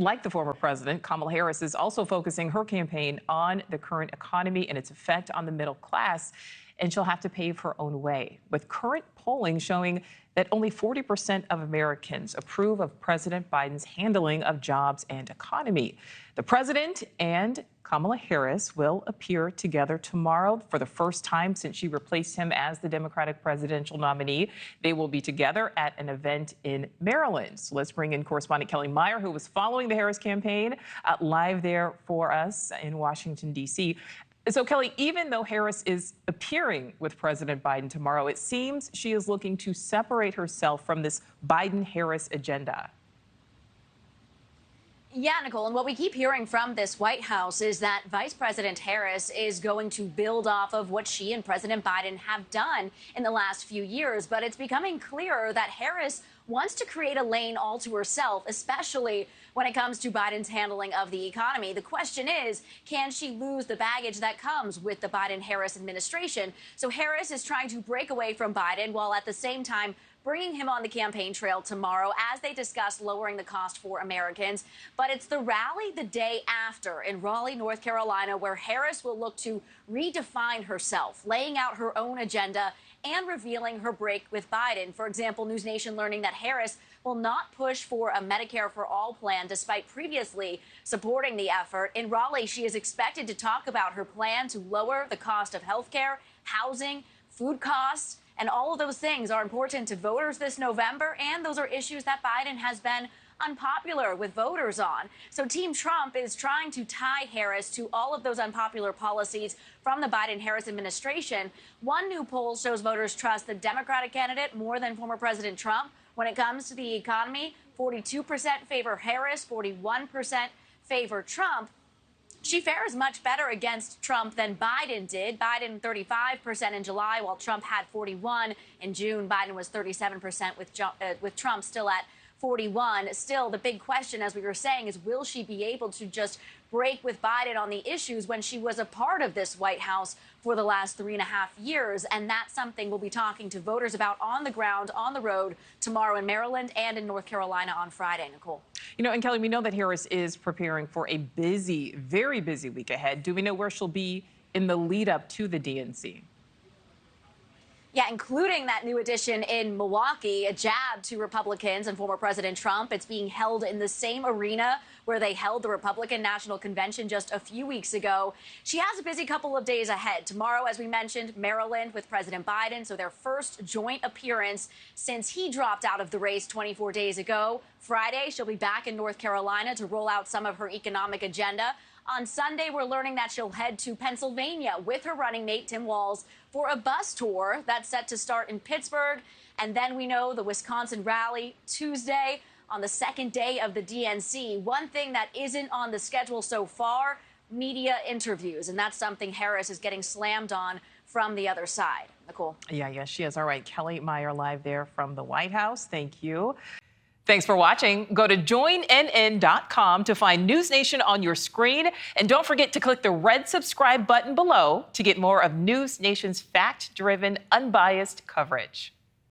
like the former president, Kamala Harris is also focusing her campaign on the current economy and its effect on the middle class, and she'll have to pave her own way, with current polling showing that only 40% of Americans approve of President Biden's handling of jobs and economy. The president and Kamala Harris will appear together tomorrow for the first time since she replaced him as the Democratic presidential nominee. They will be together at an event in Maryland. So let's bring in correspondent Kellie Meyer, who was following the Harris campaign live there for us in Washington, D.C. So, Kellie, even though Harris is appearing with President Biden tomorrow, it seems she is looking to separate herself from this Biden-Harris agenda. Yeah, Nichole, and what we keep hearing from this White House is that Vice President Harris is going to build off of what she and President Biden have done in the last few years. But it's becoming clearer that Harris wants to create a lane all to herself, especially when it comes to Biden's handling of the economy. The question is, can she lose the baggage that comes with the Biden-Harris administration? So Harris is trying to break away from Biden while at the same time bringing him on the campaign trail tomorrow as they discuss lowering the cost for Americans. But it's the rally the day after in Raleigh, North Carolina, where Harris will look to redefine herself, laying out her own agenda and revealing her break with Biden. For example, NewsNation learning that Harris will not push for a Medicare for All plan, despite previously supporting the effort. In Raleigh, she is expected to talk about her plan to lower the cost of health care, housing, food costs, and all of those things are important to voters this November, and those are issues that Biden has been unpopular with voters on. So Team Trump is trying to tie Harris to all of those unpopular policies from the Biden-Harris administration. One new poll shows voters trust the Democratic candidate more than former President Trump. When it comes to the economy, 42% favor Harris, 41% favor Trump. She fares much better against Trump than Biden did. Biden 35% in July, while Trump had 41 in June. Biden was 37% with Trump still at 41. Still, the big question, as we were saying, is will she be able to just break with Biden on the issues when she was a part of this White House for the last 3.5 years? And that's something we'll be talking to voters about on the ground, on the road, tomorrow in Maryland and in North Carolina on Friday, Nichole. You know, and Kellie, we know that Harris is preparing for a busy, very busy week ahead. Do we know where she'll be in the lead up to the DNC? Yeah, including that new addition in Milwaukee, a jab to Republicans and former President Trump. It's being held in the same arena where they held the Republican National Convention just a few weeks ago. She has a busy couple of days ahead. Tomorrow, as we mentioned, Maryland with President Biden, so their first joint appearance since he dropped out of the race 24 days ago. Friday, she'll be back in North Carolina to roll out some of her economic agenda. On Sunday, we're learning that she'll head to Pennsylvania with her running mate, Tim Walz, for a bus tour that's set to start in Pittsburgh. And then we know the Wisconsin rally Tuesday on the second day of the DNC. One thing that isn't on the schedule so far, media interviews. And that's something Harris is getting slammed on from the other side. Nichole. Yeah, she is. All right, Kellie Meyer live there from the White House. Thank you. Thanks for watching. Go to joinnn.com to find NewsNation on your screen. And don't forget to click the red subscribe button below to get more of NewsNation's fact-driven, unbiased coverage.